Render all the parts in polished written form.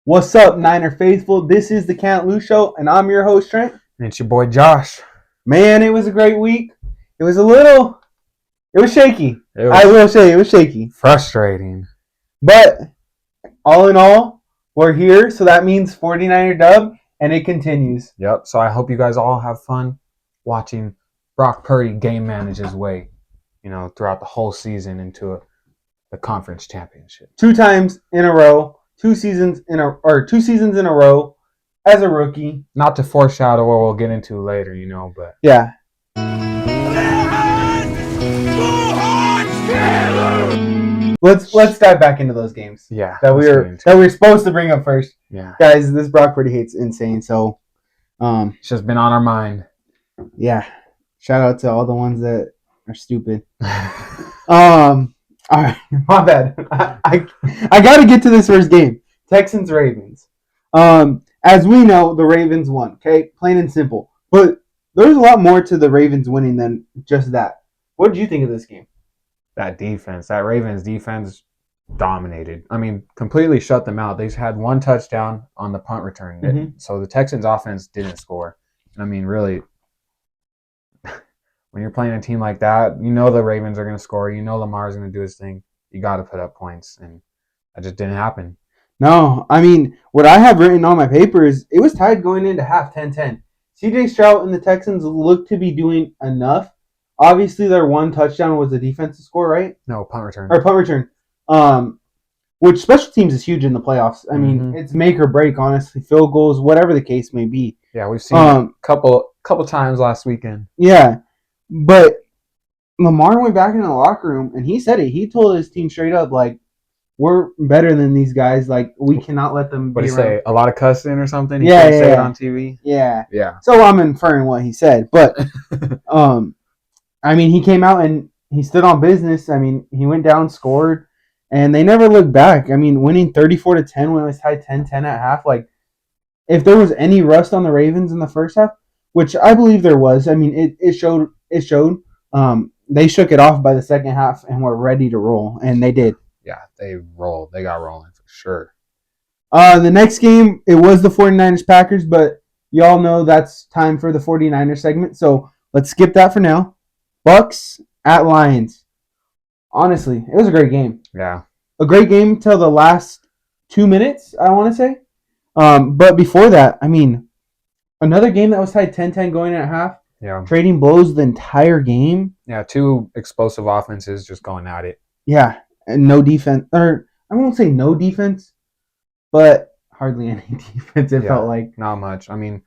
What's up, Niner Faithful? This is the Can't Lose Show, and I'm your host, Trent. And it's your boy Josh. Man, it was a great week. It was shaky. I will say, it was shaky. Frustrating. But all in all, we're here, so that means 49er dub, and it continues. Yep, so I hope you guys all have fun watching Brock Purdy game manage his way, throughout the whole season into the conference championship. 2 times in a row. 2 seasons in a row as a rookie. Not to foreshadow what we'll get into later, but yeah. Let's dive back into those games. Yeah. That we were supposed to bring up first. Yeah. Guys, this Brock Purdy hate's insane. So it's just been on our mind. Yeah. Shout out to all the ones that are stupid. All right, my bad. I got to get to this first game. Texans-Ravens. As we know, the Ravens won, okay? Plain and simple. But there's a lot more to the Ravens winning than just that. What did you think of this game? That Ravens defense dominated. I mean, completely shut them out. They had 1 touchdown on the punt return. Mm-hmm. So the Texans offense didn't score. And I mean, really, when you're playing a team like that, the Ravens are going to score. Lamar's going to do his thing. You got to put up points, and that just didn't happen. No, I mean, what I have written on my paper is it was tied going into half 10-10. C.J. Stroud and the Texans looked to be doing enough. Obviously, their 1 touchdown was a defensive score, right? No, punt return. Or punt return. Which special teams is huge in the playoffs. I mean, It's make or break, honestly. Field goals, whatever the case may be. Yeah, we've seen a couple times last weekend. Yeah. But Lamar went back in the locker room, and he said it. He told his team straight up, like, we're better than these guys. Like, we cannot let them What did he say? A lot of cussing or something? He couldn't say it on TV? Yeah. Yeah. So I'm inferring what he said. But, I mean, he came out and he stood on business. I mean, he went down, scored, and they never looked back. I mean, winning 34-10 when it was tied 10-10 at half. Like, if there was any rust on the Ravens in the first half, which I believe there was, I mean, it showed. They shook it off by the second half and were ready to roll, and they did. Yeah, they rolled. They got rolling for sure. The next game, it was the 49ers-Packers, but y'all know that's time for the 49ers segment, so let's skip that for now. Bucks at Lions. Honestly, it was a great game. Yeah. A great game till the last 2 minutes, I want to say. But before that, I mean, another game that was tied 10-10 going at half. Yeah. Trading blows the entire game. Yeah, 2 explosive offenses just going at it. Yeah, and no defense. Or I won't say no defense, but hardly any defense, it felt like. Not much. I mean,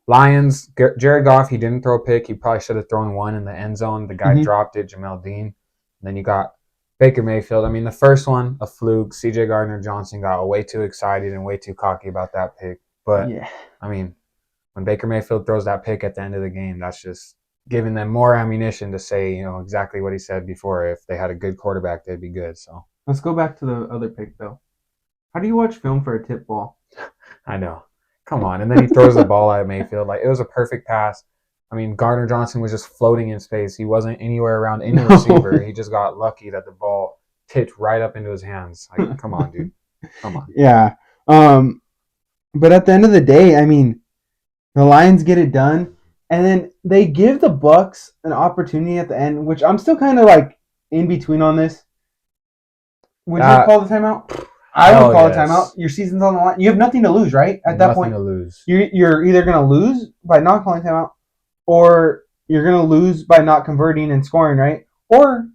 Lions, Jared Goff, he didn't throw a pick. He probably should have thrown one in the end zone. The guy dropped it, Jamel Dean. And then you got Baker Mayfield. I mean, the first one, a fluke. C.J. Gardner-Johnson got way too excited and way too cocky about that pick. But, I mean, when Baker Mayfield throws that pick at the end of the game, that's just giving them more ammunition to say, exactly what he said before. If they had a good quarterback, they'd be good. So let's go back to the other pick, though. How do you watch film for a tip ball? I know. Come on. And then he throws the ball at Mayfield. Like, it was a perfect pass. I mean, Gardner-Johnson was just floating in space. He wasn't anywhere around any receiver. He just got lucky that the ball tipped right up into his hands. Like, come on, dude. Come on. Yeah. But at the end of the day, I mean, the Lions get it done, and then they give the Bucks an opportunity at the end, which I'm still kind of like in between on this. Would you call the timeout? I would call a timeout. Your season's on the line. You have nothing to lose, right? At that point, nothing to lose. You're either going to lose by not calling timeout, or you're going to lose by not converting and scoring, right? Or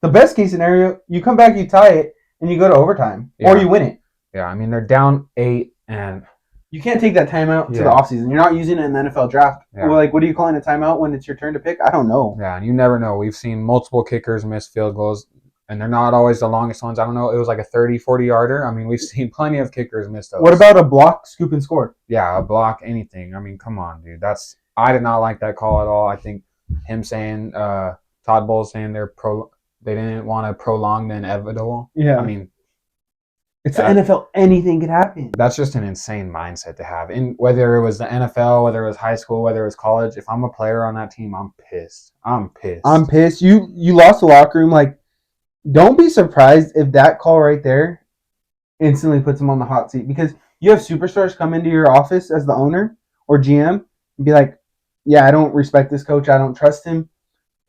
the best case scenario, you come back, you tie it, and you go to overtime, or you win it. Yeah, I mean, they're down 8, and you can't take that timeout to the offseason. You're not using it in the NFL draft. Yeah. Well, like, what are you calling a timeout when it's your turn to pick? I don't know. Yeah, and you never know. We've seen multiple kickers miss field goals, and they're not always the longest ones. I don't know. It was like a 30, 40-yarder. I mean, we've seen plenty of kickers miss those. What about a block, scoop, and score? Yeah, a block, anything. I mean, come on, dude. I did not like that call at all. I think him saying, Todd Bowles saying they didn't want to prolong the inevitable. Yeah. I mean, it's the NFL. Anything could happen. That's just an insane mindset to have. And whether it was the NFL, whether it was high school, whether it was college, if I'm a player on that team, I'm pissed. I'm pissed. You lost the locker room. Like, don't be surprised if that call right there instantly puts him on the hot seat because you have superstars come into your office as the owner or GM and be like, yeah, I don't respect this coach. I don't trust him.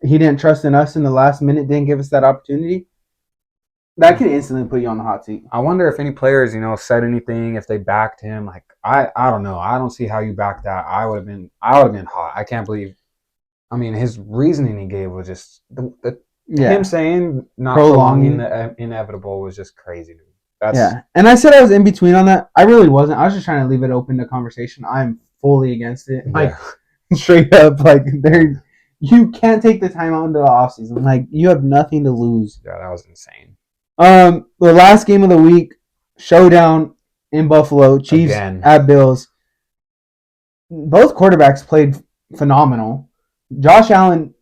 He didn't trust in us in the last minute, didn't give us that opportunity. That can instantly put you on the hot seat. I wonder if any players, said anything, if they backed him. Like I don't know. I don't see how you back that. I would have been hot. I can't believe. I mean, his reasoning he gave was just him saying not prolonging the inevitable was just crazy to me. And I said I was in between on that. I really wasn't. I was just trying to leave it open to conversation. I'm fully against it. Like straight up, like you can't take the time out into the offseason. Like you have nothing to lose. Yeah, that was insane. The last game of the week, showdown in Buffalo, Chiefs at Bills. Both quarterbacks played phenomenal. Josh Allen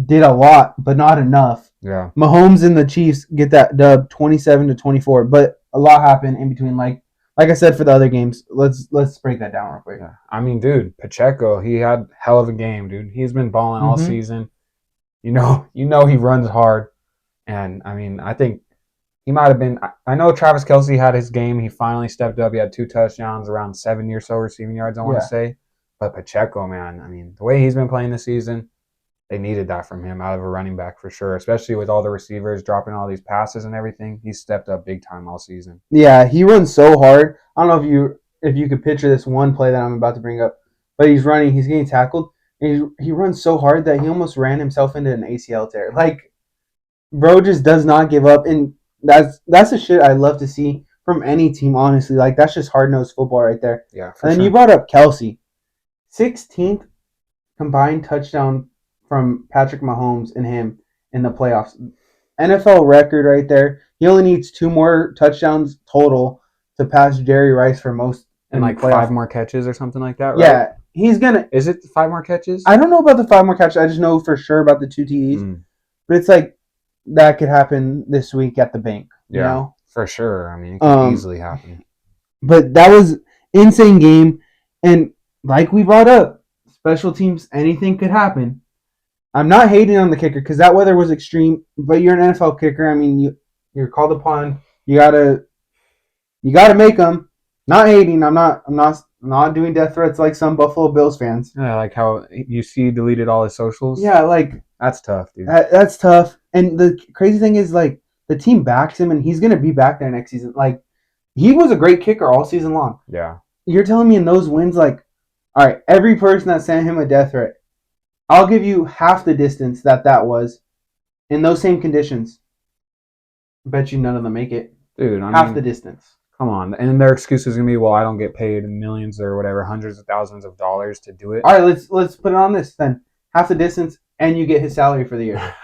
did a lot, but not enough. Yeah. Mahomes and the Chiefs get that dub 27-24, but a lot happened in between. Like I said for the other games, let's break that down real quick. Yeah. I mean, dude, Pacheco, he had hell of a game, dude. He's been balling all season. You know he runs hard, and I mean, I think he might have been. I know Travis Kelce had his game. He finally stepped up. He had 2 touchdowns, around 70 or so receiving yards, I want to say. But Pacheco, man, I mean, the way he's been playing this season, they needed that from him out of a running back for sure, especially with all the receivers dropping all these passes and everything. He's stepped up big time all season. Yeah, he runs so hard. I don't know if you could picture this one play that I'm about to bring up, but he's getting tackled, and he runs so hard that he almost ran himself into an ACL tear. Like, bro just does not give up, and that's the shit I love to see from any team, honestly. Like, that's just hard-nosed football right there. Yeah, and then you brought up Kelce. 16th combined touchdown from Patrick Mahomes and him in the playoffs. NFL record right there. He only needs 2 more touchdowns total to pass Jerry Rice for most. And like 5 more catches or something like that, right? Yeah, he's gonna. Is it 5 more catches? I don't know about the 5 more catches. I just know for sure about the 2 TDs. But it's like that could happen this week at the bank. Yeah, you know? For sure. I mean, it could easily happen. But that was insane game, and like we brought up, special teams, anything could happen. I'm not hating on the kicker because that weather was extreme, but you're an NFL kicker. I mean, you're called upon. You gotta make them. Not hating. I'm not doing death threats like some Buffalo Bills fans. Yeah, like how UC deleted all his socials. Yeah, like that's tough, dude. That's tough. And the crazy thing is, like, the team backs him, and he's gonna be back there next season. Like, he was a great kicker all season long. Yeah. You're telling me in those wins, like, all right, every person that sent him a death threat, I'll give you half the distance that was in those same conditions. I bet you none of them make it. Dude, half the distance. Come on. And their excuse is going to be, well, I don't get paid millions or whatever, hundreds of thousands of dollars to do it. All right, let's put it on this then. Half the distance, and you get his salary for the year.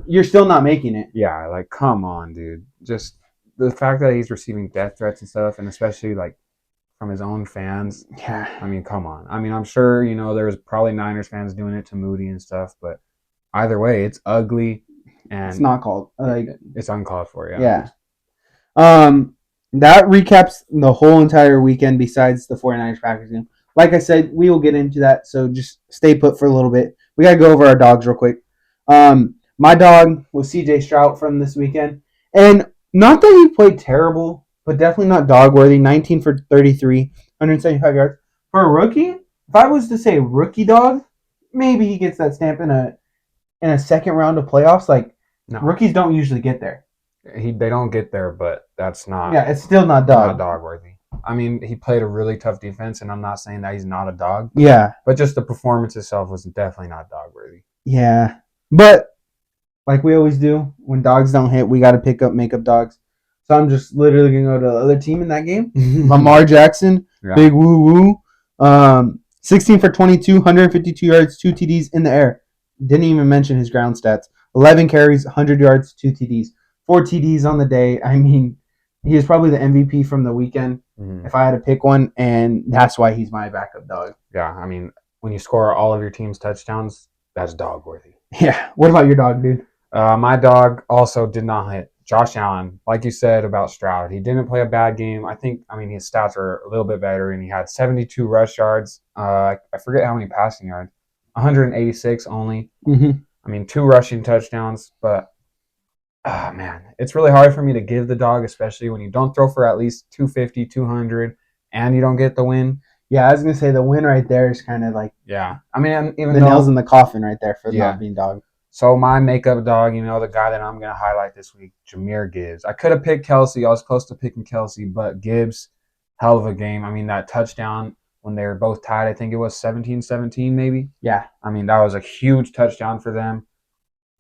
You're still not making it. Yeah, like, come on, dude. Just the fact that he's receiving death threats and stuff, and especially, like, from his own fans. Yeah. I mean, come on. I mean, I'm sure, there's probably Niners fans doing it to Moody and stuff, but either way, it's ugly. And it's not called. It's uncalled for, yeah. That recaps the whole entire weekend besides the 49ers Packers game. Like I said, we will get into that, so just stay put for a little bit. We got to go over our dogs real quick. My dog was CJ Stroud from this weekend, and not that he played terrible, but definitely not dog worthy. 19 for 33, 175 yards. For a rookie, if I was to say rookie dog, maybe he gets that stamp in a second round of playoffs. Like, no. Rookies don't usually get there. They don't get there, but that's not. Yeah, it's still not dog. Not dog worthy. I mean, he played a really tough defense, and I'm not saying that he's not a dog. Yeah. But just the performance itself was definitely not dog worthy. Yeah. But like we always do, when dogs don't hit, we got to make up dogs. So I'm just literally going to go to the other team in that game. Lamar Jackson, big woo-woo. 16 for 22, 152 yards, 2 TDs in the air. Didn't even mention his ground stats. 11 carries, 100 yards, 2 TDs. 4 TDs on the day. I mean, he is probably the MVP from the weekend if I had to pick one, and that's why he's my backup dog. Yeah, I mean, when you score all of your team's touchdowns, that's dog worthy. Yeah. What about your dog, dude? My dog also did not hit. Josh Allen, like you said about Stroud, he didn't play a bad game. I mean, his stats are a little bit better, and he had 72 rush yards. I forget how many passing yards. 186 only. I mean, 2 rushing touchdowns, but Oh, man. It's really hard for me to give the dog, especially when you don't throw for at least 250, 200, and you don't get the win. Yeah, I was gonna say the win right there is kind of like Yeah. I mean, even the though. nails in the coffin right there for Yeah. not being dog. So my makeup dog, the guy that I'm going to highlight this week, Jahmyr Gibbs. I could have picked Kelsey. I was close to picking Kelsey, but Gibbs, hell of a game. I mean, that touchdown when they were both tied, I think it was 17-17 maybe. Yeah. I mean, that was a huge touchdown for them.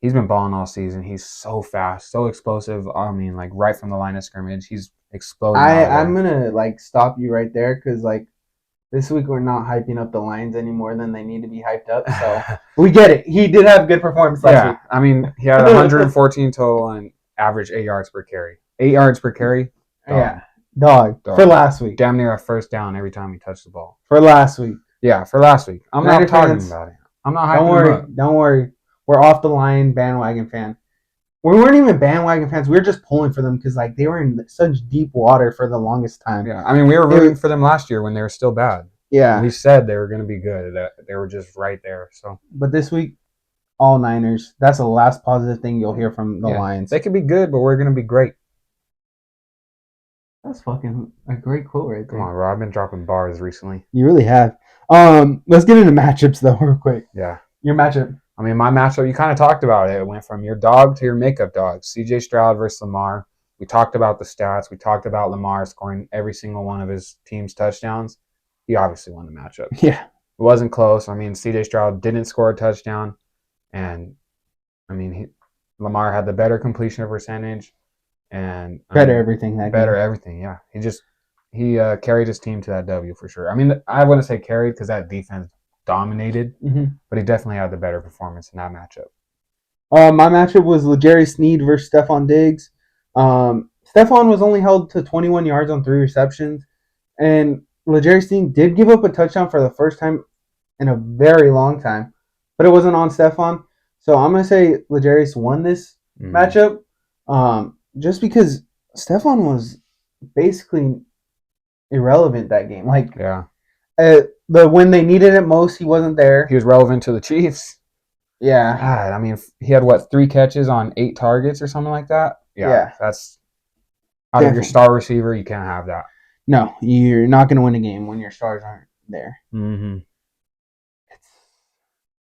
He's been balling all season. He's so fast, so explosive. I mean, like right from the line of scrimmage, he's exploding. I'm gonna like stop you right there because like this week we're not hyping up the Lions any more than they need to be hyped up. So we get it. He did have good performance last week. I mean, he had 114 total and average 8 yards per carry. 8 yards per carry. Dog for last week. Damn near a first down every time he touched the ball. For last week. Yeah, for last week. I'm not talking about it. I'm not hyping him up. Don't worry. We're off the line bandwagon fan. We weren't even bandwagon fans. We were just pulling for them because like they were in such deep water for the longest time. Yeah, I mean we were rooting for them last year when they were still bad. Yeah, we said they were going to be good. That they were just right there. So, but this week, all Niners. That's the last positive thing you'll hear from the Lions. They could be good, but we're going to be great. That's fucking a great quote right there. Come on, bro. I've been dropping bars recently. You really have. Let's get into matchups though, real quick. Yeah, your matchup. I mean, my matchup, you kind of talked about it. It went from your dog to your makeup dog. CJ Stroud versus Lamar. We talked about the stats. We talked about Lamar scoring every single one of his team's touchdowns. He obviously won the matchup. Yeah. It wasn't close. I mean, CJ Stroud didn't score a touchdown. And, I mean, Lamar had the better completion percentage. And everything. Everything, yeah. He carried his team to that W for sure. I mean, I wouldn't say carried because that defense dominated, but he definitely had the better performance in that matchup. My matchup was L'Jarius Sneed versus Stephon Diggs. Stephon was only held to 21 yards on 3 receptions, and L'Jarius Sneed did give up a touchdown for the first time in a very long time, but it wasn't on Stephon. So I'm going to say L'Jarius won this matchup just because Stephon was basically irrelevant that game. Like, when they needed it most, he wasn't there. He was relevant to the Chiefs. Yeah. God, I mean, he had, 3 catches on 8 targets or something like that? Yeah. That's out of your star receiver, you can't have that. No, you're not going to win a game when your stars aren't there.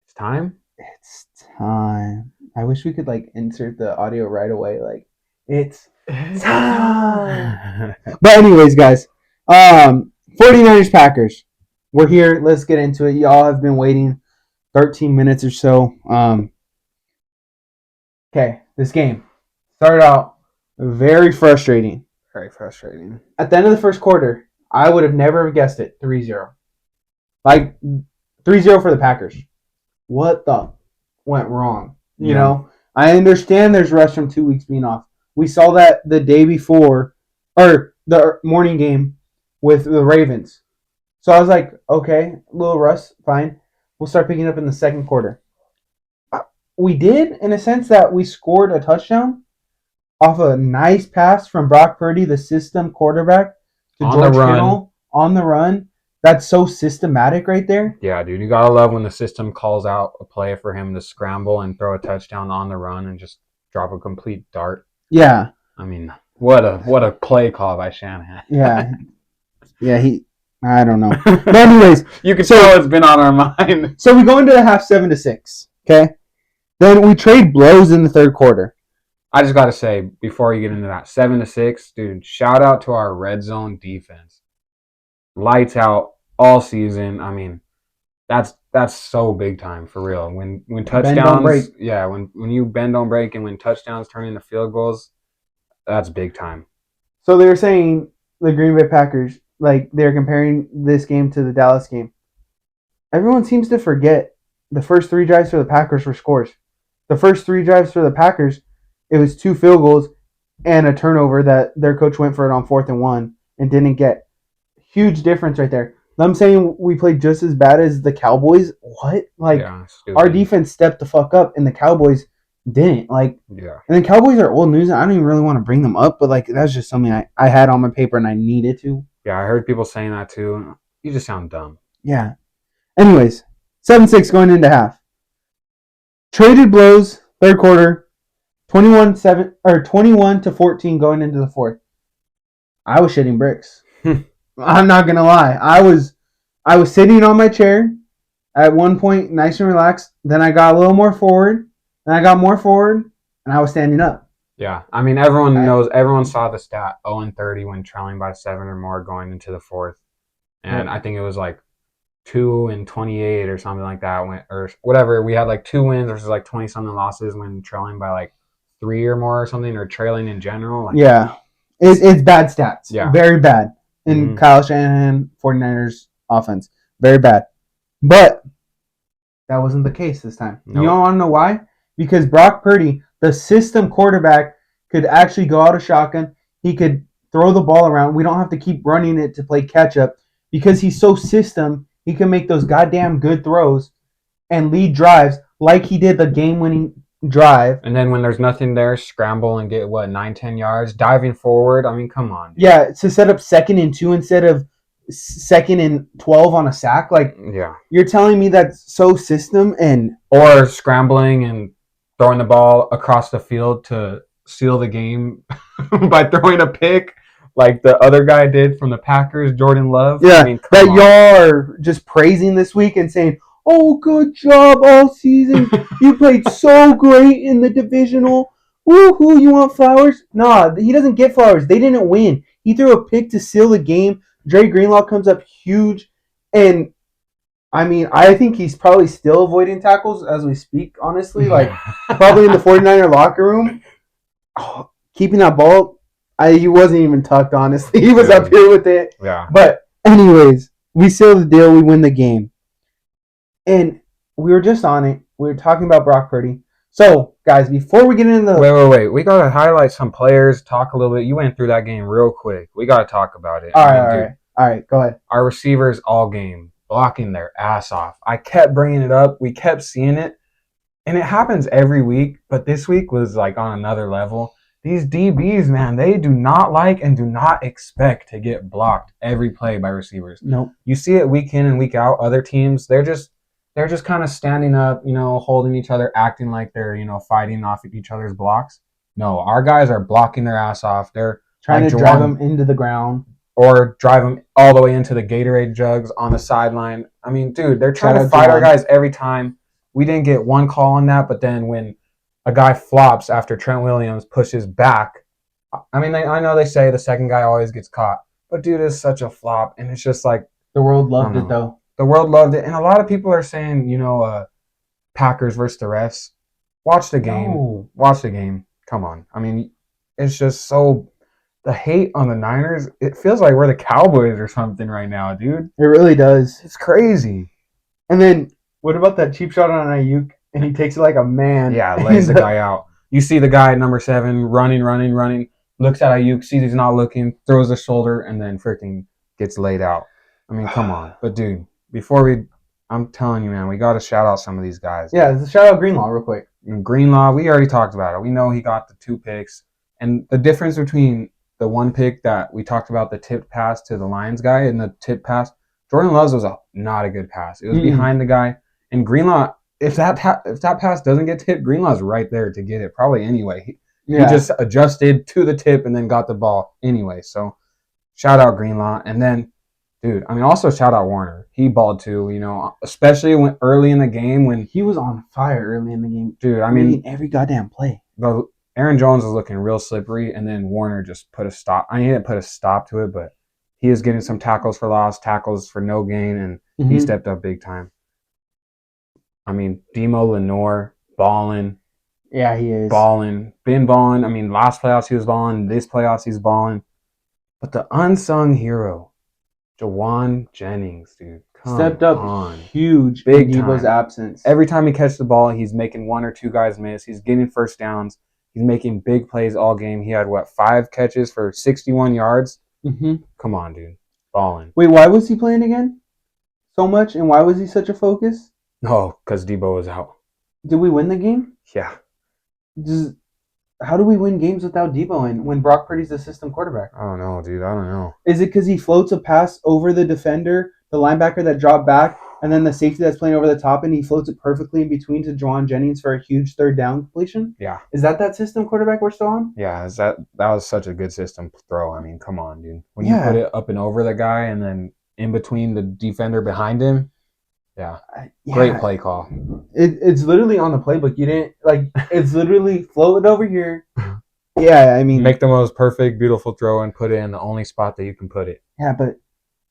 It's time? It's time. I wish we could, like, insert the audio right away. Like, it's time. But anyways, guys, 49ers Packers. We're here. Let's get into it. Y'all have been waiting 13 minutes or so. Okay, this game started out very frustrating. Very frustrating. At the end of the first quarter, I would have never guessed it. 3-0. Like, 3-0 for the Packers. What the went wrong? You know? I understand there's rust from 2 weeks being off. We saw that the day before, or the morning game with the Ravens. So I was like, okay, a little rust, fine. We'll start picking up in the second quarter. We did, in a sense that we scored a touchdown off a nice pass from Brock Purdy, the system quarterback, to George Kittle on the run. That's so systematic right there. Yeah, dude. You got to love when the system calls out a play for him to scramble and throw a touchdown on the run and just drop a complete dart. Yeah. I mean, what a play call by Shanahan. Yeah. I don't know. But anyways. You can tell it's been on our mind. So we go into the half 7-6. Okay? Then we trade blows in the third quarter. I just got to say, before you get into that, 7-6, dude, shout out to our red zone defense. Lights out all season. I mean, that's so big time for real. When touchdowns, bend, don't break. Yeah, when you bend don't break and when touchdowns turn into field goals, that's big time. So they were saying the Green Bay Packers, like they're comparing this game to the Dallas game. Everyone seems to forget the first 3 drives for the Packers were scores. The first 3 drives for the Packers, it was 2 field goals and a turnover that their coach went for it on 4th and 1 and didn't get. Huge difference right there. I'm saying we played just as bad as the Cowboys. What? Like, our defense stepped the fuck up and the Cowboys didn't. Like, and the Cowboys are old news. I don't even really want to bring them up, but like that's just something I had on my paper and I needed to. Yeah, I heard people saying that too. You just sound dumb. Yeah. Anyways, 7-6 going into half. Traded blows, third quarter, 21-14 going into the fourth. I was shitting bricks. I'm not gonna lie. I was sitting on my chair at one point, nice and relaxed. Then I got a little more forward. Then I got more forward, and I was standing up. Yeah, I mean, everyone saw the stat 0-30 when trailing by 7 or more going into the fourth, and I think it was like 2-28 or something like that, or whatever. We had like 2 wins versus like 20 something losses when trailing by like 3 or more or something, or trailing in general. Like, yeah, it's bad stats. Yeah, very bad in Kyle Shanahan 49ers offense. Very bad, but that wasn't the case this time. Nope. You don't want to know why? Because Brock Purdy, the system quarterback, could actually go out of shotgun. He could throw the ball around. We don't have to keep running it to play catch up because he's so system. He can make those goddamn good throws and lead drives like he did the game-winning drive. And then when there's nothing there, scramble and get 9-10 yards, diving forward. I mean, come on. Dude. Yeah, to set up 2nd and 2 instead of 2nd and 12 on a sack. Like, yeah, you're telling me that's so system or scrambling and throwing the ball across the field to seal the game by throwing a pick like the other guy did from the Packers, Jordan Love. Yeah, I mean, that y'all are just praising this week and saying, "Oh, good job all season. You played so great in the divisional. Woohoo! You want flowers?" Nah, he doesn't get flowers. They didn't win. He threw a pick to seal the game. Dre Greenlaw comes up huge, and I mean, I think he's probably still avoiding tackles as we speak, honestly. Like, probably in the 49er locker room. Oh, keeping that ball, he wasn't even tucked, honestly. He was up here with it. Yeah. But anyways, we seal the deal. We win the game. And we were just on it. We were talking about Brock Purdy. So, guys, before we get into the... Wait. We got to highlight some players, talk a little bit. You went through that game real quick. We got to talk about it. All right. Go ahead. Our receivers all game, blocking their ass off. I kept bringing it up. We kept seeing it. And it happens every week, but this week was like on another level. These DBs, man, they do not like and do not expect to get blocked every play by receivers. Nope. You see it week in and week out. Other teams, they're just kind of standing up, holding each other, acting like they're, fighting off each other's blocks. No, our guys are blocking their ass off. They're trying to drive them into the ground. Or drive them all the way into the Gatorade jugs on the sideline. I mean, dude, they're trying to fight our guys every time. We didn't get one call on that, but then when a guy flops after Trent Williams pushes back, I mean, I know they say the second guy always gets caught, but dude, it's such a flop, and it's just like... The world loved it, though. The world loved it, and a lot of people are saying, Packers versus the refs. Watch the game. No. Watch the game. Come on. I mean, it's just so... The hate on the Niners, it feels like we're the Cowboys or something right now, dude. It really does. It's crazy. And then... What about that cheap shot on Ayuk? And he takes it like a man. Yeah, lays the guy out. You see the guy at number 7 running, looks at Ayuk, sees he's not looking, throws the shoulder, and then freaking gets laid out. I mean, come on. But, dude, I'm telling you, man, we got to shout out some of these guys. Yeah, shout out Greenlaw real quick. Greenlaw, we already talked about it. We know he got the 2 picks. And the difference between the 1 pick that we talked about, the tipped pass to the Lions guy, and the tipped pass, Jordan Love's was not a good pass. It was behind the guy. And Greenlaw, if that pass doesn't get tipped, Greenlaw's right there to get it probably anyway. He just adjusted to the tip and then got the ball anyway. So shout out Greenlaw. And then, dude, I mean, also shout out Warner. He balled too, especially when early in the game when he was on fire early in the game. Dude, I mean, every goddamn play. Aaron Jones was looking real slippery, and then Warner just put a stop. I mean, he didn't put a stop to it, but he is getting some tackles for loss, tackles for no gain, and he stepped up big time. I mean, Demo Lenore, balling. Yeah, he is. Balling. Been balling. I mean, last playoffs he was balling. This playoffs he's balling. But the unsung hero, Jawan Jennings, dude. Stepped up huge big in Debo's absence. Every time he catches the ball, he's making 1 or 2 guys miss. He's getting first downs. He's making big plays all game. He had, 5 catches for 61 yards? Mm-hmm. Come on, dude. Balling. Wait, why was he playing again so much? And why was he such a focus? No, because Debo was out. Did we win the game? Yeah. How do we win games without Debo and when Brock Purdy's the system quarterback? I don't know, dude. I don't know. Is it because he floats a pass over the defender, the linebacker that dropped back, and then the safety that's playing over the top, and he floats it perfectly in between to Juwan Jennings for a huge third down completion. Yeah. Is that system quarterback we're still on? Yeah, that was such a good system throw. I mean, come on, dude. When you put it up and over the guy and then in between the defender behind him, great play call. It's literally on the playbook. You didn't it's literally float it over here. Yeah, I mean, make the most perfect, beautiful throw and put it in the only spot that you can put it. Yeah, but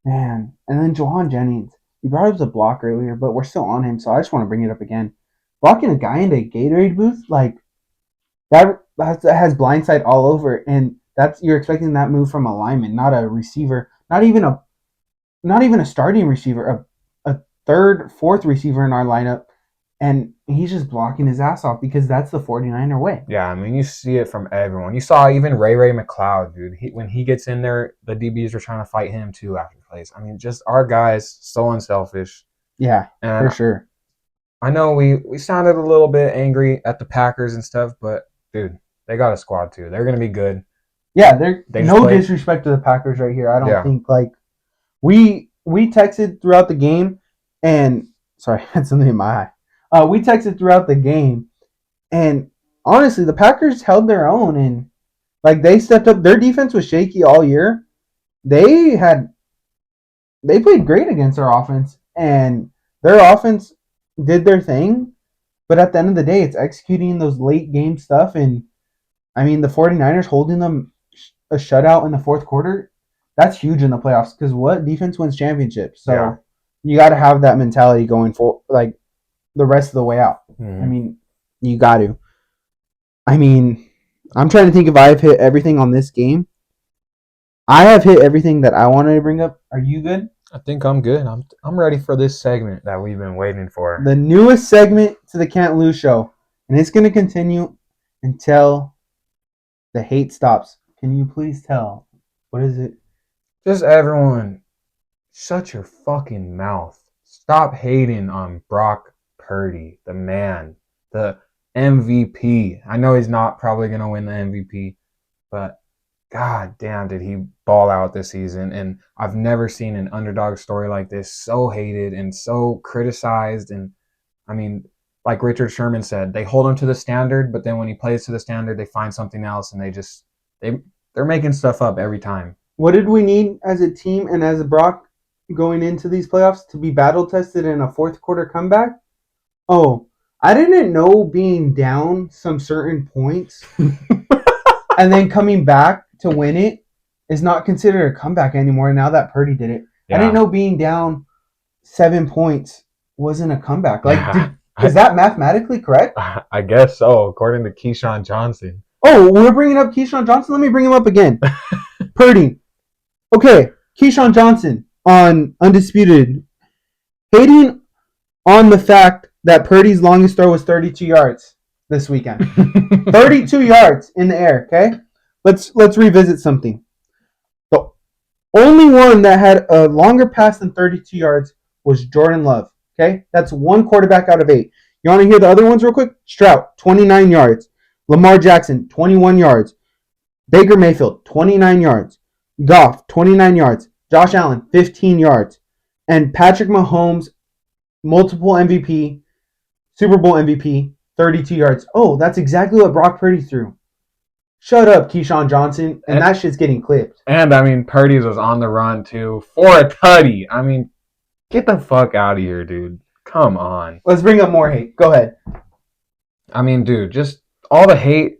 man, and then Juwan Jennings. You brought up the block earlier, but we're still on him, so I just want to bring it up again. Blocking a guy in a Gatorade booth, that has blindside all over, and you're expecting that move from a lineman, not a receiver, not even a starting receiver, a third, fourth receiver in our lineup, and he's just blocking his ass off because that's the 49er way. Yeah, I mean, you see it from everyone. You saw even Ray McLeod, dude. When he gets in there, the DBs are trying to fight him too after plays. I mean, just our guys, so unselfish. Yeah, and for sure. I know we sounded a little bit angry at the Packers and stuff, but dude, they got a squad too. They're gonna be good. Yeah, they no disrespect to the Packers right here. I don't think we texted throughout the game, and sorry, I had something in my eye. We texted throughout the game, and honestly, the Packers held their own, and they stepped up. Their defense was shaky all year. They played great against our offense, and their offense did their thing. But at the end of the day, it's executing those late game stuff, and I mean the 49ers holding them a shutout in the fourth quarter. That's huge in the playoffs because what defense wins championships? So you got to have that mentality going for the rest of the way out. I mean, you got to. I mean, I'm trying to think if I've hit everything on this game. I have hit everything that I wanted to bring up. Are you good? I think I'm good. I'm ready for this segment that we've been waiting for. The newest segment to the Can't Lose show. And it's going to continue until the hate stops. Can you please tell? What is it? Just everyone, shut your fucking mouth. Stop hating on Brock Purdy, the man, the MVP. I know he's not probably going to win the MVP, but god damn did he ball out this season. And I've never seen an underdog story like this so hated and so criticized. And I mean, like Richard Sherman said, they hold him to the standard, but then when he plays to the standard, they find something else, and they're making stuff up every time. What did we need as a team and as a Brock going into these playoffs to be battle tested in a fourth quarter comeback? Oh, I didn't know being down some certain points and then coming back to win it is not considered a comeback anymore now that Purdy did it. Yeah. I didn't know being down 7 points wasn't a comeback. Is that mathematically correct? I guess so, according to Keyshawn Johnson. Oh, we're bringing up Keyshawn Johnson? Let me bring him up again. Purdy. Okay, Keyshawn Johnson on Undisputed. Hating on the fact that Purdy's longest throw was 32 yards this weekend. 32 yards in the air, okay? Let's revisit something. The only one that had a longer pass than 32 yards was Jordan Love, okay? That's one quarterback out of 8. You want to hear the other ones real quick? Stroud, 29 yards. Lamar Jackson, 21 yards. Baker Mayfield, 29 yards. Goff, 29 yards. Josh Allen, 15 yards. And Patrick Mahomes, multiple MVP, Super Bowl MVP, 32 yards. Oh, that's exactly what Brock Purdy threw. Shut up, Keyshawn Johnson. And that shit's getting clipped. And, I mean, Purdy's was on the run, too, for a tutty. I mean, get the fuck out of here, dude. Come on. Let's bring up more hate. Go ahead. I mean, dude, just all the hate.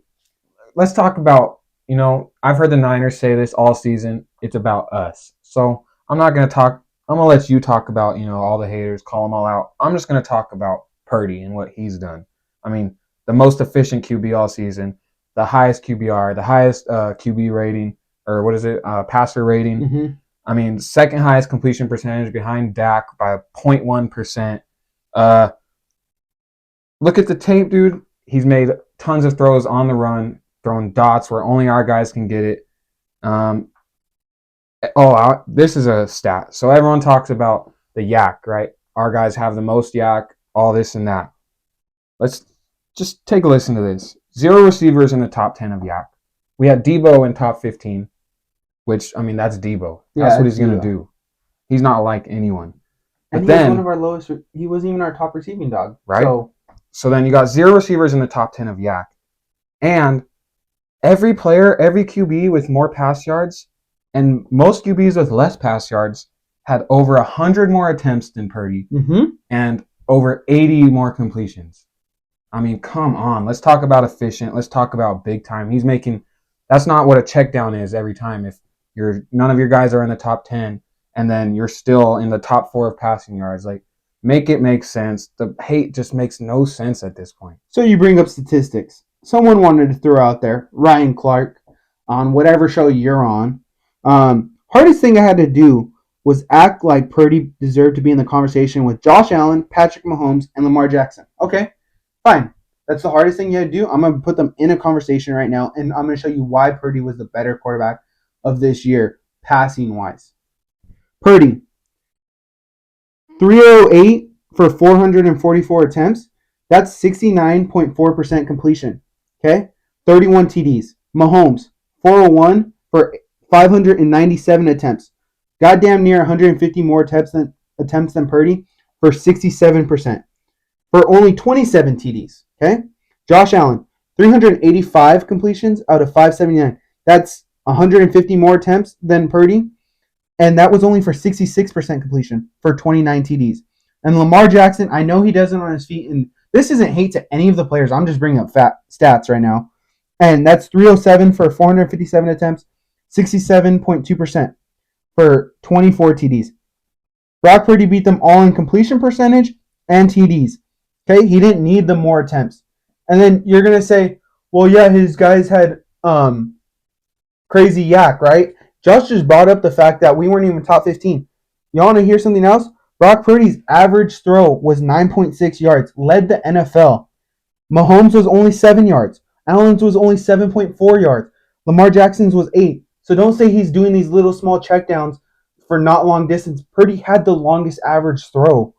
Let's talk about, I've heard the Niners say this all season. It's about us. So I'm not going to talk. I'm going to let you talk about, all the haters, call them all out. I'm just going to talk about Purdy and what he's done. I mean, the most efficient QB all season, the highest QBR, the highest QB rating, or what is it, passer rating. Mm-hmm. I mean, second highest completion percentage behind Dak by 0.1%. Look at the tape, dude. He's made tons of throws on the run, throwing dots where only our guys can get it. This is a stat. So everyone talks about the yak, right? Our guys have the most yak, all this and that. Let's just take a listen to this. 0 receivers in the top 10 of yak. We had Debo in top 15, which, I mean, that's Debo. That's what he's going to do. He's not like anyone. And he was one of our lowest. He wasn't even our top receiving dog. Right. So then you got 0 receivers in the top 10 of Yak. And every player, every QB with more pass yards, and most QBs with less pass yards had over 100 more attempts than Purdy and over 80 more completions. I mean, come on. Let's talk about efficient. Let's talk about big time. He's making – that's not what a check down is every time. If none of your guys are in the top 10 and then you're still in the top 4 of passing yards, like, make it make sense. The hate just makes no sense at this point. So you bring up statistics. Someone wanted to throw out there, Ryan Clark, on whatever show you're on. Hardest thing I had to do was act like Purdy deserved to be in the conversation with Josh Allen, Patrick Mahomes, and Lamar Jackson. Okay, fine. That's the hardest thing you had to do. I'm going to put them in a conversation right now, and I'm going to show you why Purdy was the better quarterback of this year, passing-wise. Purdy, 308 for 444 attempts. That's 69.4% completion. Okay? 31 TDs. Mahomes, 401 for 597 attempts. Goddamn near 150 more attempts than Purdy for 67%. For only 27 TDs. Okay? Josh Allen, 385 completions out of 579. That's 150 more attempts than Purdy. And that was only for 66% completion for 29 TDs. And Lamar Jackson, I know he does it on his feet, and this isn't hate to any of the players. I'm just bringing up stats right now. And that's 307 for 457 attempts, 67.2% for 24 TDs. Brock Purdy beat them all in completion percentage and TDs. Okay, he didn't need the more attempts. And then you're going to say, well, yeah, his guys had crazy yak, right? Josh just brought up the fact that we weren't even top 15. Y'all want to hear something else? Brock Purdy's average throw was 9.6 yards, led the NFL. Mahomes was only 7 yards. Allen's was only 7.4 yards. Lamar Jackson's was 8. So don't say he's doing these little small checkdowns for not long distance. Purdy had the longest average throw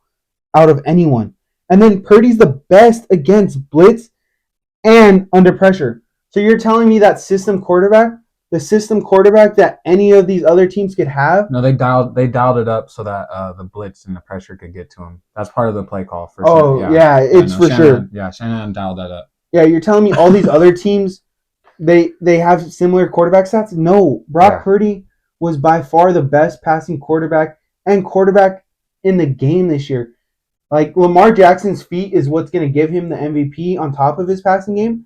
out of anyone. And then Purdy's the best against blitz and under pressure. So you're telling me that the system quarterback that any of these other teams could have? No, they dialed it up so that the blitz and the pressure could get to him. That's part of the play call for sure. Oh, yeah, it's for sure. Yeah, Shanahan dialed that up. Yeah, you're telling me all these other teams, they have similar quarterback stats? No, Brock Purdy was by far the best passing quarterback and quarterback in the game this year. Like, Lamar Jackson's feet is what's going to give him the MVP on top of his passing game.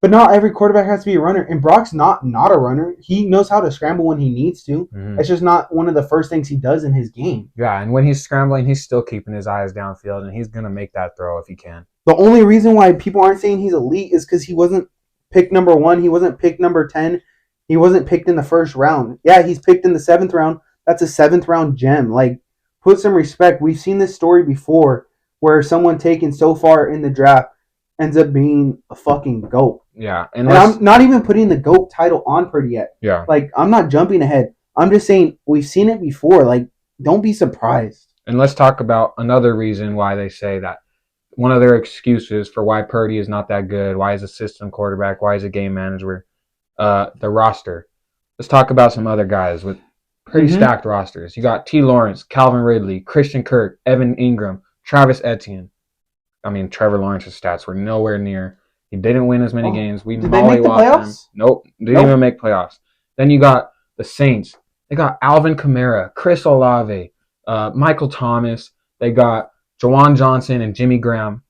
But not every quarterback has to be a runner. And Brock's not a runner. He knows how to scramble when he needs to. Mm-hmm. It's just not one of the first things he does in his game. Yeah, and when he's scrambling, he's still keeping his eyes downfield, and he's going to make that throw if he can. The only reason why people aren't saying he's elite is because he wasn't picked number 1. He wasn't picked number 10. He wasn't picked in the first round. Yeah, he's picked in the 7th round. That's a 7th round gem. Like, put some respect. We've seen this story before where someone taken so far in the draft ends up being a fucking GOAT. Yeah. And I'm not even putting the GOAT title on Purdy yet. Yeah. Like, I'm not jumping ahead. I'm just saying we've seen it before. Like, don't be surprised. And let's talk about another reason why they say that. One of their excuses for why Purdy is not that good, why he's a system quarterback, why he's a game manager, the roster. Let's talk about some other guys with pretty stacked rosters. You got T. Lawrence, Calvin Ridley, Christian Kirk, Evan Ingram, Travis Etienne. I mean, Trevor Lawrence's stats were nowhere near. He didn't win as many games. Did they make the playoffs? Nope. Didn't even make playoffs. Then you got the Saints. They got Alvin Kamara, Chris Olave, Michael Thomas. They got Jawan Johnson and Jimmy Graham.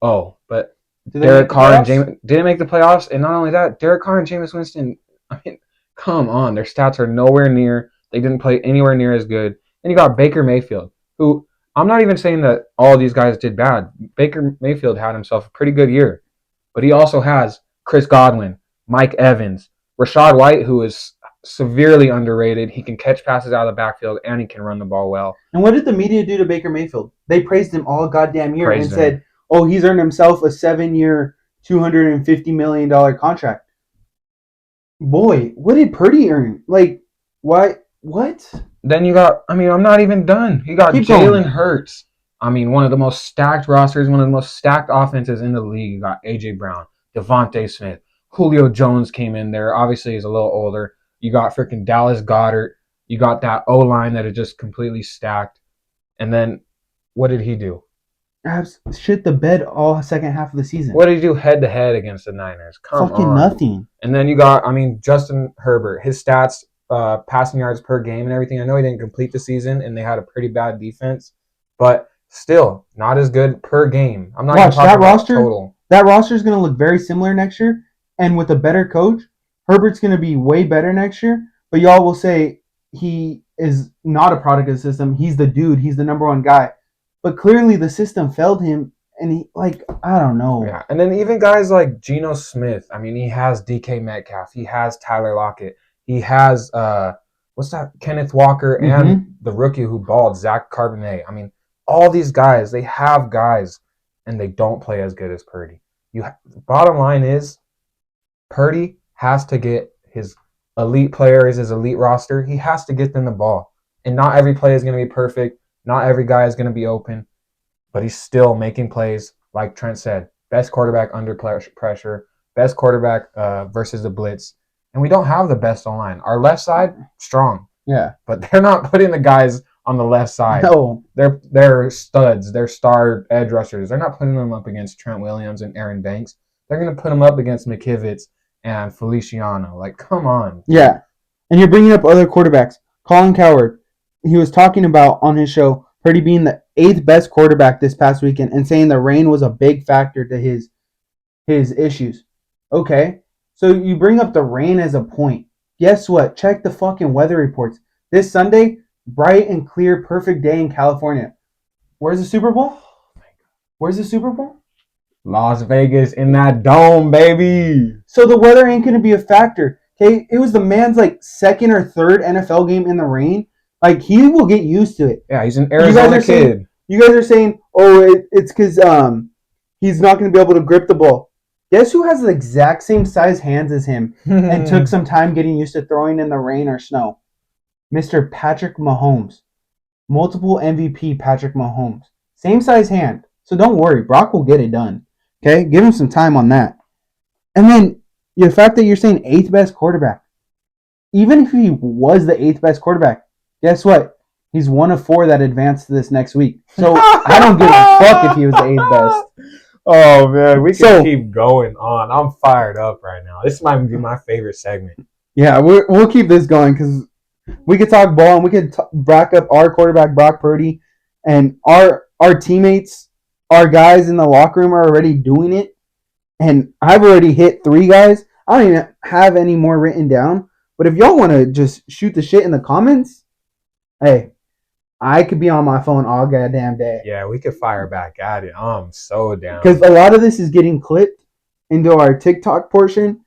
Oh, but Derek Carr and James didn't make the playoffs. And not only that, Derek Carr and Jameis Winston, I mean, come on. Their stats are nowhere near. They didn't play anywhere near as good. Then you got Baker Mayfield, who I'm not even saying that all these guys did bad. Baker Mayfield had himself a pretty good year. But he also has Chris Godwin, Mike Evans, Rachaad White, who is severely underrated. He can catch passes out of the backfield, and he can run the ball well. And what did the media do to Baker Mayfield? They praised him all goddamn year and said, oh, he's earned himself a 7-year, $250 million contract. Boy, what did Purdy earn? Like, what? Then you got, I'm not even done. You got Jalen Hurts. One of the most stacked rosters, one of the most stacked offenses in the league. You got A.J. Brown, Devontae Smith, Julio Jones came in there. Obviously, he's a little older. You got freaking Dallas Goedert. You got that O-line that is just completely stacked. And then what did he do? Shit the bed all second half of the season. What did he do head-to-head against the Niners? Come Fucking on. nothing. And then you got, Justin Herbert. His stats, passing yards per game and everything. I know he didn't complete the season, and they had a pretty bad defense. But still, not as good per game. I'm not even talking about total. That roster is going to look very similar next year. And with a better coach, Herbert's going to be way better next year. But y'all will say he is not a product of the system. He's the dude. He's the number one guy. But clearly the system failed him. And he, I don't know. Yeah. And then even guys like Geno Smith. He has DK Metcalf. He has Tyler Lockett. He has, Kenneth Walker and the rookie who balled, Zach Carbonet. All these guys, they have guys, and they don't play as good as Purdy. Bottom line is, Purdy has to get his elite players, his elite roster. He has to get them the ball. And not every play is going to be perfect. Not every guy is going to be open. But he's still making plays, like Trent said. Best quarterback under pressure. Best quarterback versus the blitz. And we don't have the best O-line. Our left side, strong. Yeah. But they're not putting the guys on the left side. No. They're studs. They're star edge rushers. They're not putting them up against Trent Williams and Aaron Banks. They're going to put them up against McKivitz and Feliciano. Come on. Yeah. And you're bringing up other quarterbacks. Colin Cowherd, he was talking about on his show Purdy being the 8th best quarterback this past weekend and saying the rain was a big factor to his issues. Okay. So you bring up the rain as a point. Guess what? Check the fucking weather reports. This Sunday, bright and clear, perfect day in California. Where's the Super Bowl? Where's the Super Bowl? Las Vegas in that dome, baby. So the weather ain't going to be a factor. Okay, it was the man's second or third NFL game in the rain. He will get used to it. Yeah, he's an Arizona kid. You guys are saying, it's because he's not going to be able to grip the ball. Guess who has the exact same size hands as him and took some time getting used to throwing in the rain or snow? Mr. Patrick Mahomes. Multiple MVP Patrick Mahomes. Same size hand. So don't worry. Brock will get it done. Okay? Give him some time on that. And then the fact that you're saying 8th best quarterback. Even if he was the 8th best quarterback, guess what? He's one of 4 that advanced to this next week. So I don't give a fuck if he was the 8th best. Oh, man. We can keep going on. I'm fired up right now. This might be my favorite segment. Yeah, we'll keep this going because we could talk ball and we could back up our quarterback, Brock Purdy, and our teammates, our guys in the locker room are already doing it. And I've already hit 3 guys. I don't even have any more written down. But if y'all want to just shoot the shit in the comments, hey, I could be on my phone all goddamn day. Yeah, we could fire back at it. I'm so down. Because a lot of this is getting clipped into our TikTok portion.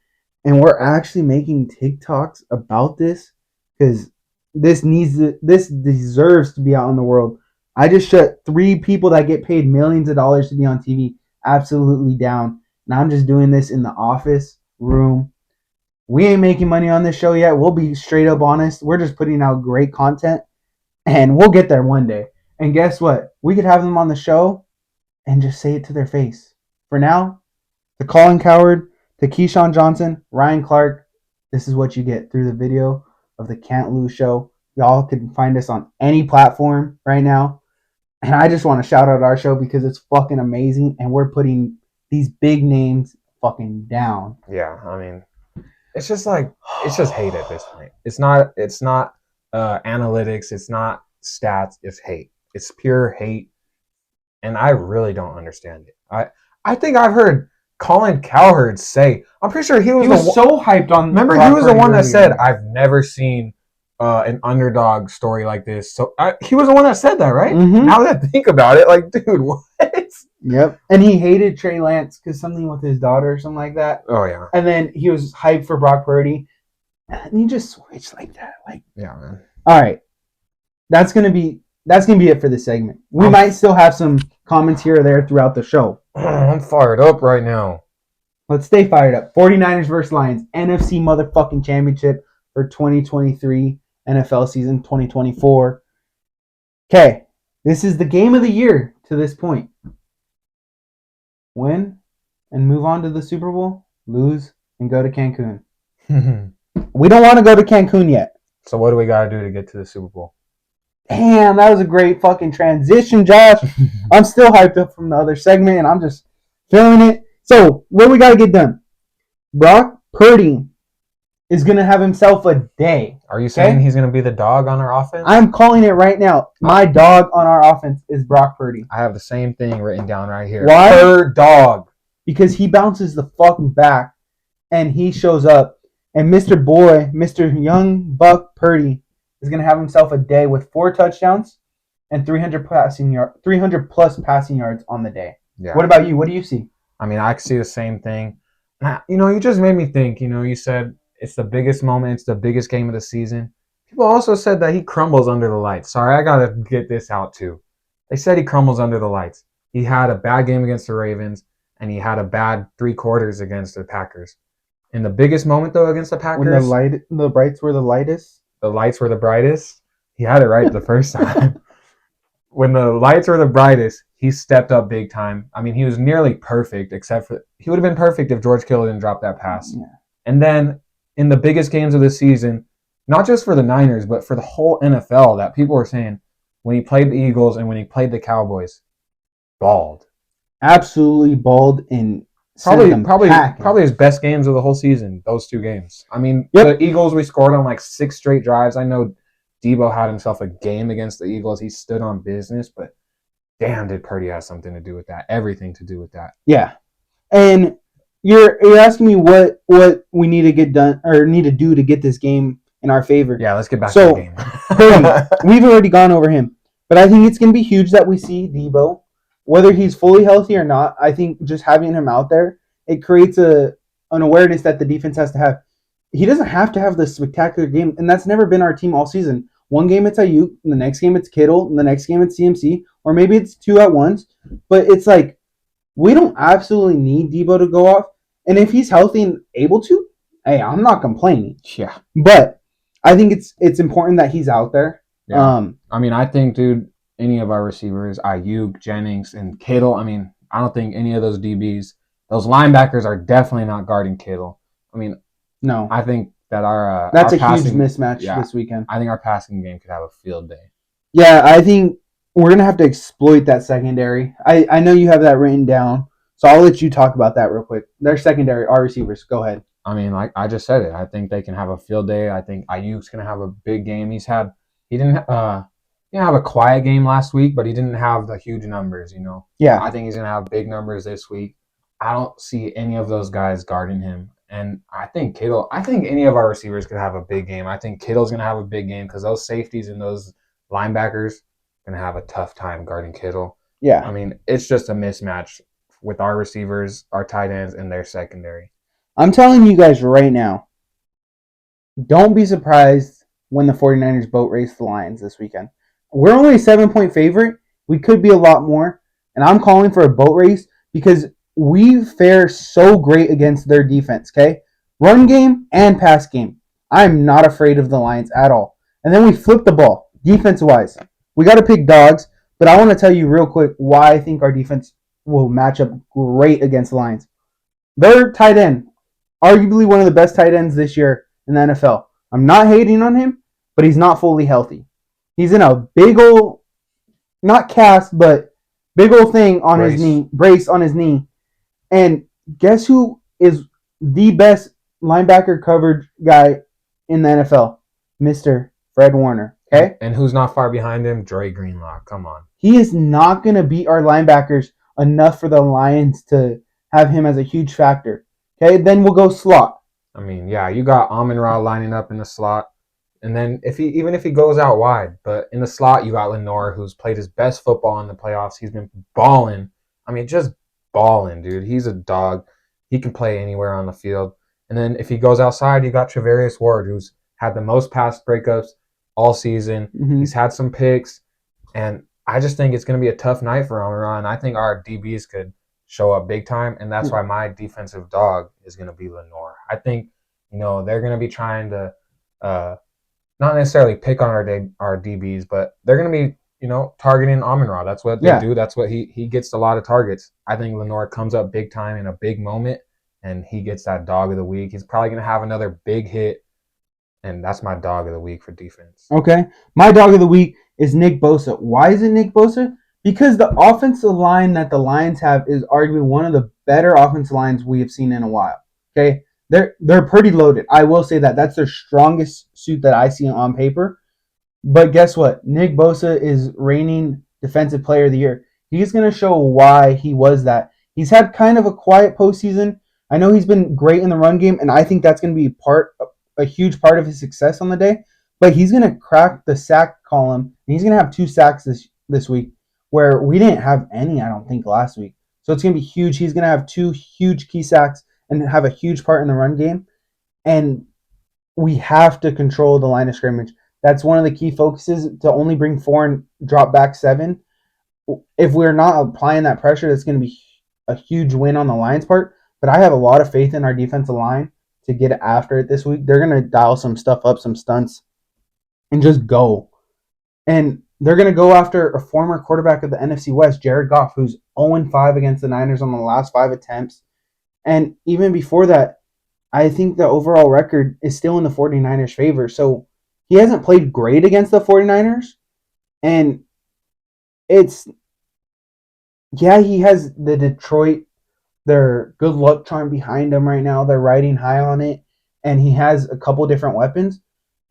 And we're actually making TikToks about this. Because this deserves to be out in the world. I just shut 3 people that get paid millions of dollars to be on TV absolutely down. And I'm just doing this in the office room. We ain't making money on this show yet. We'll be straight up honest. We're just putting out great content. And we'll get there one day. And guess what? We could have them on the show and just say it to their face. For now, to Colin Cowherd, to Keyshawn Johnson, Ryan Clark, this is what you get through the video of the Can't Lose show. Y'all can find us on any platform right now. And I just want to shout out our show because it's fucking amazing. And we're putting these big names fucking down. Yeah, it's just hate at this point. It's not analytics. It's not stats. It's hate. It's pure hate. And I really don't understand it. I think I've heard Colin Cowherd say, I'm pretty sure he was so hyped on. Remember, he was the one that said, I've never seen an underdog story like this. So he was the one that said that, right? Mm-hmm. Now that I think about it, dude, what? Yep. And he hated Trey Lance because something with his daughter or something like that. Oh, yeah. And then he was hyped for Brock Purdy. And he just switched like that. Yeah, man. All right. That's gonna be it for this segment. We might still have some comments here or there throughout the show. I'm fired up right now. Let's stay fired up. 49ers versus Lions. NFC motherfucking championship for 2023 NFL season 2024. Okay. This is the game of the year to this point. Win and move on to the Super Bowl. Lose and go to Cancun. We don't want to go to Cancun yet. So what do we got to do to get to the Super Bowl? Damn, that was a great fucking transition, Josh. I'm still hyped up from the other segment, and I'm just feeling it. So, what we got to get done? Brock Purdy is going to have himself a day. Are you saying he's going to be the dog on our offense? I'm calling it right now. My dog on our offense is Brock Purdy. I have the same thing written down right here. Why? Purr dog. Because he bounces the fucking back, and he shows up. And Mr. Young Buck Purdy is going to have himself a day with 4 touchdowns and 300 plus passing yards on the day. Yeah. What about you? What do you see? I mean, I see the same thing. You just made me think. You said it's the biggest moment. It's the biggest game of the season. People also said that he crumbles under the lights. Sorry, I got to get this out too. They said he crumbles under the lights. He had a bad game against the Ravens, and he had a bad 3 quarters against the Packers. In the biggest moment, though, against the Packers... When the brights were the lightest? The lights were the brightest? He had it right the first time. When the lights were the brightest, he stepped up big time. I mean, he was nearly perfect, except for... He would have been perfect if George Kittle didn't drop that pass. Yeah. And then, in the biggest games of the season, not just for the Niners, but for the whole NFL, that people were saying, when he played the Eagles and when he played the Cowboys, balled. Absolutely balled and... Probably his best games of the whole season, those 2 games. I mean, The Eagles, we scored on like 6 straight drives. I know Debo had himself a game against the Eagles. He stood on business, but damn, did Purdy have something to do with that. Everything to do with that. Yeah. And you're asking me what we need to get done or need to do to get this game in our favor. Yeah, let's get back to the game. Purdy, we've already gone over him. But I think it's going to be huge that we see Debo. Whether he's fully healthy or not, I think just having him out there, it creates an awareness that the defense has to have. He doesn't have to have this spectacular game, and that's never been our team all season. One game it's Ayuk, the next game it's Kittle, and the next game it's CMC, or maybe it's 2 at once. But it's like, we don't absolutely need Debo to go off. And if he's healthy and able to, hey, I'm not complaining. Yeah. But I think it's important that he's out there. Yeah. I think, dude, any of our receivers, Ayuk, Jennings, and Kittle. I don't think any of those DBs, those linebackers are definitely not guarding Kittle. No. I think that that's a huge mismatch this weekend. I think our passing game could have a field day. Yeah, I think we're going to have to exploit that secondary. I know you have that written down, so I'll let you talk about that real quick. Their secondary, our receivers. Go ahead. Like I just said it. I think they can have a field day. I think Ayuk's going to have a big game. He didn't have a quiet game last week, but he didn't have the huge numbers, Yeah. I think he's going to have big numbers this week. I don't see any of those guys guarding him. And I think any of our receivers could have a big game. I think Kittle's going to have a big game because those safeties and those linebackers are going to have a tough time guarding Kittle. Yeah. It's just a mismatch with our receivers, our tight ends, and their secondary. I'm telling you guys right now, don't be surprised when the 49ers boat race the Lions this weekend. We're only a 7-point favorite. We could be a lot more. And I'm calling for a boat race because we fare so great against their defense, okay? Run game and pass game. I'm not afraid of the Lions at all. And then we flip the ball, defense-wise. We got to pick dogs, but I want to tell you real quick why I think our defense will match up great against the Lions. Their tight end, arguably one of the best tight ends this year in the NFL. I'm not hating on him, but he's not fully healthy. He's in a big old, not cast, but big old thing on his knee, brace on his knee. And guess who is the best linebacker coverage guy in the NFL? Mr. Fred Warner. Okay? And who's not far behind him? Dre Greenlaw. Come on. He is not going to beat our linebackers enough for the Lions to have him as a huge factor. Okay? Then we'll go slot. You got Amon-Ra lining up in the slot. And then even if he goes out wide, but in the slot you got Lenore, who's played his best football in the playoffs. He's been balling. Just balling, dude. He's a dog. He can play anywhere on the field. And then if he goes outside, you got Travarius Ward, who's had the most pass breakups all season. Mm-hmm. He's had some picks. And I just think it's going to be a tough night for Amon-Ra. And I think our DBs could show up big time. And that's why my defensive dog is going to be Lenore. I think, they're going to be trying to not necessarily pick on our DBs, but they're going to be, targeting Amon-Ra. That's what they do. That's what he gets a lot of targets. I think Lenore comes up big time in a big moment, and he gets that dog of the week. He's probably going to have another big hit, and that's my dog of the week for defense. Okay. My dog of the week is Nick Bosa. Why is it Nick Bosa? Because the offensive line that the Lions have is arguably one of the better offensive lines we have seen in a while. Okay, they're pretty loaded. I will say that that's their strongest suit that I see on paper. But guess what? Nick Bosa is reigning Defensive Player of the Year. He's going to show why he was that. He's had kind of a quiet postseason. I know he's been great in the run game, and I think that's going to be a huge part of his success on the day. But he's going to crack the sack column, and he's going to have 2 sacks this week, where we didn't have any, I don't think, last week. So it's going to be huge. He's going to have 2 huge key sacks and have a huge part in the run game. And we have to control the line of scrimmage. That's one of the key focuses, to only bring 4 and drop back 7. If we're not applying that pressure, that's going to be a huge win on the Lions' part. But I have a lot of faith in our defensive line to get after it this week. They're going to dial some stuff up, some stunts, and just go. And they're going to go after a former quarterback of the NFC West, Jared Goff, who's 0-5 against the Niners on the last 5 attempts. And even before that, I think the overall record is still in the 49ers' favor. So he hasn't played great against the 49ers. And he has the Detroit, their good luck charm behind him right now. They're riding high on it. And he has a couple different weapons.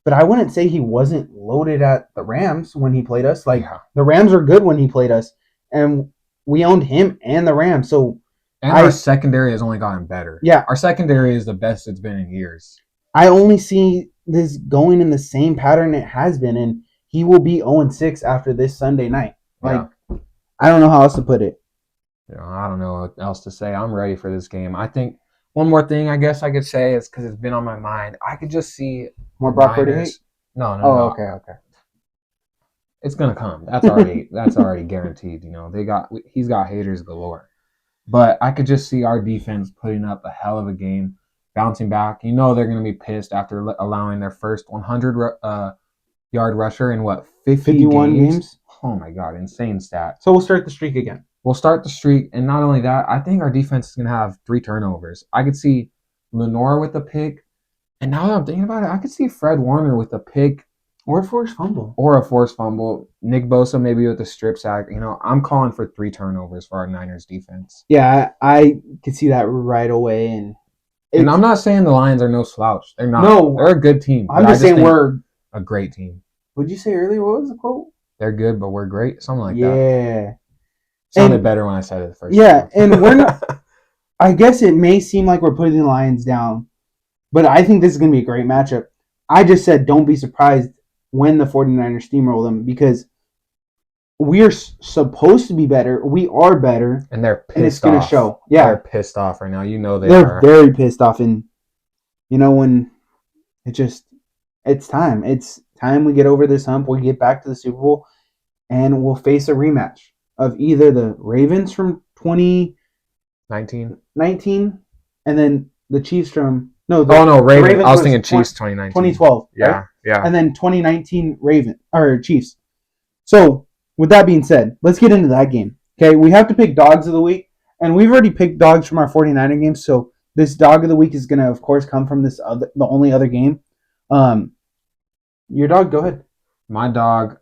But I wouldn't say he wasn't loaded at the Rams when he played us. The Rams were good when he played us. And we owned him and the Rams. So our secondary has only gotten better. Yeah. Our secondary is the best it's been in years. I only see this going in the same pattern it has been, and he will be 0-6 after this Sunday night. I don't know how else to put it. I don't know what else to say. I'm ready for this game. I think one more thing I guess I could say is, because it's been on my mind, I could just see more Brock Purdy hate? No. Okay. It's gonna come. That's already guaranteed. He's got haters galore. But I could just see our defense putting up a hell of a game, bouncing back. They're going to be pissed after allowing their first 100-yard rusher in, 51 games? Oh, my God, insane stat. So we'll start the streak again. We'll start the streak, and not only that, I think our defense is going to have 3 turnovers. I could see Lenore with a pick, and now that I'm thinking about it, I could see Fred Warner with a pick. Or a forced fumble. Nick Bosa maybe with a strip sack. I'm calling for 3 turnovers for our Niners defense. Yeah, I could see that right away. And I'm not saying the Lions are no slouch. They're not. No. They're a good team. I'm just saying we're a great team. What'd you say earlier? What was the quote? They're good, but we're great. Something like that. Yeah. Sounded better when I said it the first time. Yeah, and we're not... I guess it may seem like we're putting the Lions down, but I think this is going to be a great matchup. I just said don't be surprised when the 49ers steamroll them, because we are supposed to be better. We are better. And they're pissed off. And it's going to show. Yeah. They're pissed off right now. They're very pissed off. And, when it's time. It's time we get over this hump. We get back to the Super Bowl, and we'll face a rematch of either the Ravens from 2019 and then the Chiefs from... Ravens. I was thinking Chiefs 2019. 2012. Yeah, right? yeah. And then 2019 Chiefs. So, with that being said, let's get into that game. Okay, we have to pick dogs of the week, and we've already picked dogs from our 49er games, so this dog of the week is going to, of course, come from the only other game. Your dog, go ahead. My dog,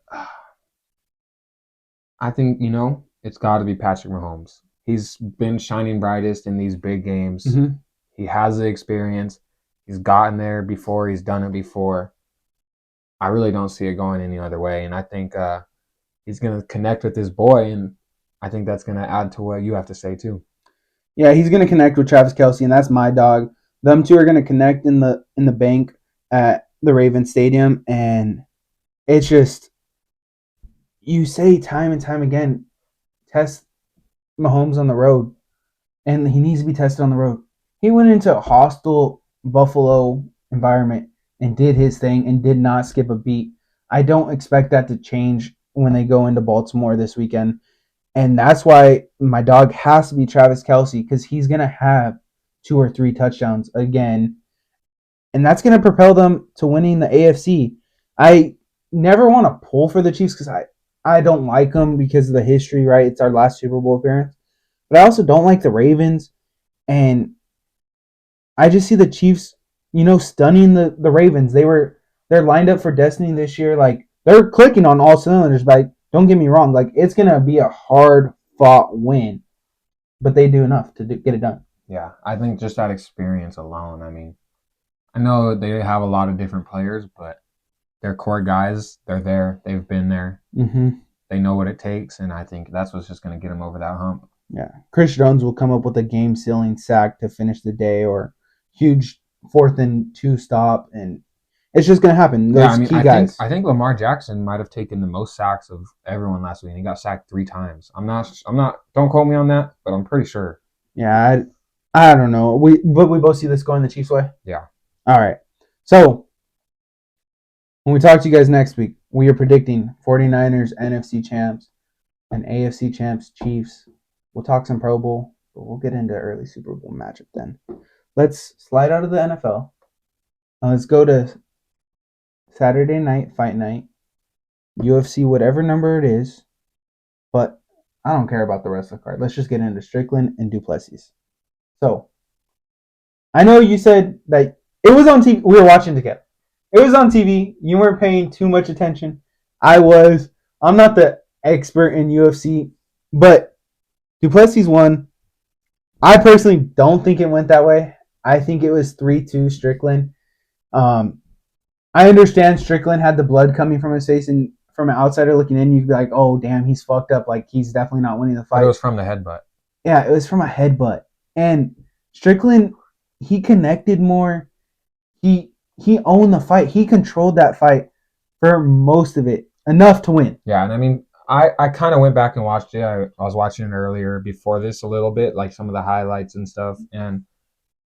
I think, it's got to be Patrick Mahomes. He's been shining brightest in these big games. Mm-hmm. He has the experience. He's gotten there before. He's done it before. I really don't see it going any other way. And I think he's going to connect with this boy. And I think that's going to add to what you have to say, too. Yeah, he's going to connect with Travis Kelce, and that's my dog. Them two are going to connect in the bank at the Ravens Stadium. And it's just, you say time and time again, test Mahomes on the road. And he needs to be tested on the road. He went into a hostile Buffalo environment and did his thing and did not skip a beat. I don't expect that to change when they go into Baltimore this weekend. And that's why my dog has to be Travis Kelce, because he's going to have 2 or 3 touchdowns again. And that's going to propel them to winning the AFC. I never want to pull for the Chiefs because I don't like them because of the history, right? It's our last Super Bowl appearance. But I also don't like the Ravens. And I just see the Chiefs, stunning the Ravens. They're lined up for destiny this year. Like, they're clicking on all cylinders. But don't get me wrong, like it's gonna be a hard fought win, but they do enough to get it done. Yeah, I think just that experience alone. I mean, I know they have a lot of different players, but their core guys, they're there. They've been there. Mm-hmm. They know what it takes, and I think that's what's just going to get them over that hump. Yeah, Chris Jones will come up with a game-sealing sack to finish the day, or huge 4th-and-2 stop, and it's just gonna happen. Those I mean, key guys. I think Lamar Jackson might have taken the most sacks of everyone last week, and he got sacked 3 times. I'm not. Don't quote me on that, but I'm pretty sure. Yeah, I don't know. But we both see this going the Chiefs' way. Yeah. All right. So when we talk to you guys next week, we are predicting 49ers NFC champs and AFC champs Chiefs. We'll talk some Pro Bowl, but we'll get into early Super Bowl matchup then. Let's slide out of the NFL. Let's go to Saturday night, fight night, UFC, whatever number it is. But I don't care about the rest of the card. Let's just get into Strickland and Duplessis. So I know you said that it was on TV. We were watching together. It was on TV. You weren't paying too much attention. I was. I'm not the expert in UFC, but Duplessis won. I personally don't think it went that way. I think it was 3-2 Strickland. I understand Strickland had the blood coming from his face, and from an outsider looking in, you'd be like, oh, damn, he's fucked up. Like, he's definitely not winning the fight. But it was from the headbutt. Yeah, it was from a headbutt. And Strickland, he connected more. He owned the fight. He controlled that fight for most of it, enough to win. Yeah, and I mean, I kind of went back and watched it. I was watching it earlier before this a little bit, like some of the highlights and stuff. And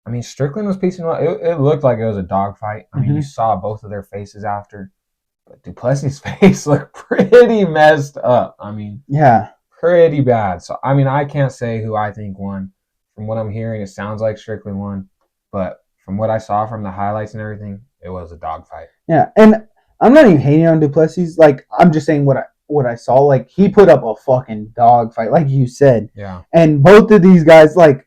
I mean, Strickland was piecing up. It looked like it was a dogfight. I mean, you saw both of their faces after. But Duplessis' face looked pretty messed up. I mean, yeah, pretty bad. So, I mean, I can't say who I think won. From what I'm hearing, it sounds like Strickland won. But from what I saw from the highlights and everything, it was a dogfight. Yeah, and I'm not even hating on Duplessis. Like, I'm just saying what I saw. Like, he put up a fucking dogfight, like you said. Yeah. And both of these guys, like,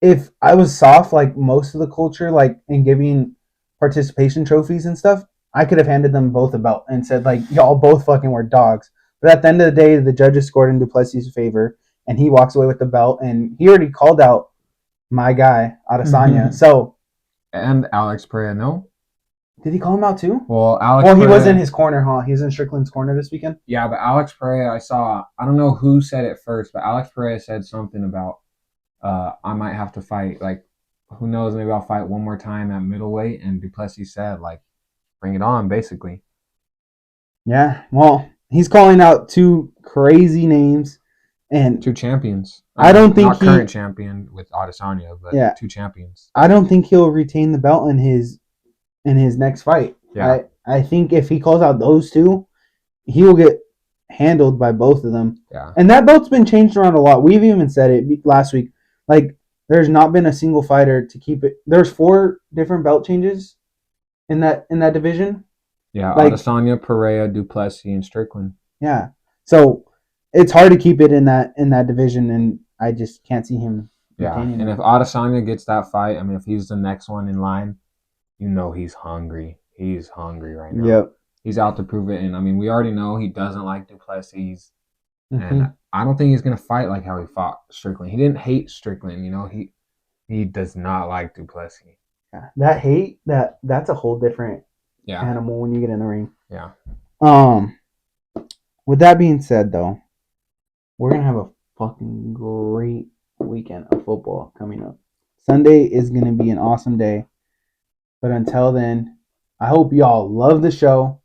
if I was soft, like most of the culture, like in giving participation trophies and stuff, I could have handed them both a belt and said, like, y'all both fucking were dogs. But at the end of the day, the judges scored in Duplessis' favor, and he walks away with the belt. And he already called out my guy, Adesanya. So, and Alex Pereira, no? Did he call him out too? Well, he was in his corner, huh? He was in Strickland's corner this weekend? Yeah, but Alex Pereira, I don't know who said it first, but Alex Pereira said something about, I might have to fight, like, who knows, maybe I'll fight one more time at middleweight. And Duplessis said, like, bring it on, basically. Yeah, well, he's calling out 2 crazy names and 2 champions. I don't think not current champion with Adesanya, but 2 champions. I don't think he'll retain the belt in his next fight. Yeah. I think if he calls out those 2, he will get handled by both of them. Yeah. And that belt's been changed around a lot. We've even said it last week. Like, there's not been a single fighter to keep it. There's 4 different belt changes in that division. Yeah, like, Adesanya, Pereira, Duplessis, and Strickland. Yeah. So it's hard to keep it in that division, and I just can't see him. Yeah, and if Adesanya gets that fight, I mean, if he's the next one in line, you know he's hungry. He's hungry right now. Yep. He's out to prove it, and I mean, we already know he doesn't like Duplessis, and I don't think he's gonna fight like how he fought Strickland. He didn't hate Strickland, you know. He does not like Duplessis. Yeah. That hate that's a whole different animal when you get in the ring. Yeah. With that being said, though, we're gonna have a fucking great weekend of football coming up. Sunday is gonna be an awesome day. But until then, I hope y'all love the show.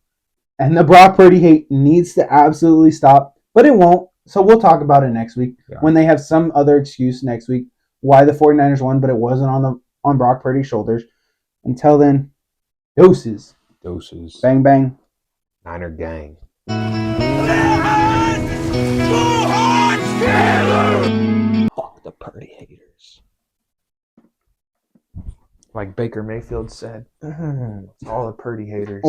And the Brock Purdy hate needs to absolutely stop. But it won't. So we'll talk about it next week. Yeah. When they have some other excuse next week why the 49ers won, but it wasn't on Brock Purdy's shoulders. Until then, doses. Doses. Bang, bang. Niner gang. Fuck the Purdy haters. Like Baker Mayfield said, all the Purdy haters.